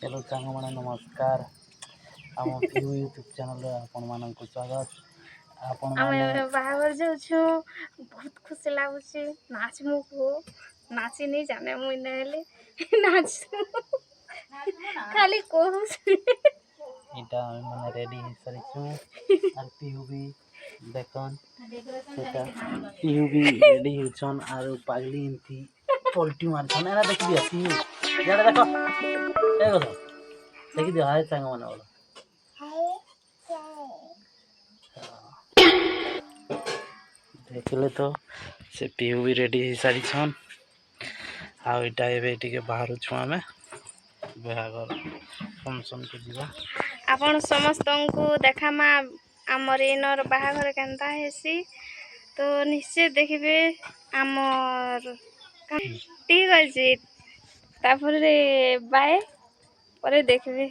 Hello सांग मैंने नमस्कार आम यूट्यूब चैनल आपण मानक स्वागत आपण माने बाहर जाऊँ बहुत खुशी लगुच नाच मु नाची नहीं जाने मुझे नाच खाली कह इटा माने रेडी सरिछु आर पीयू भी देखन सेटा पीयू भी रेडी होछन आर पागली इंती पलटी मारछन एना देख दिया पीयू जाडा देखो ए गो देख दिया हाय सांग माने बोलो देखले तो से पीयू भी रेडी हो सारी छन आईटा एबे बाहर छु आमे बाहागर फंक्शन को जीवा आपण समस्त को देखामा आमर इनर बाहाघर केनता हेसी तो निश्चय देखिबे आमर ठीक अछि तापर बाय परे देखबे।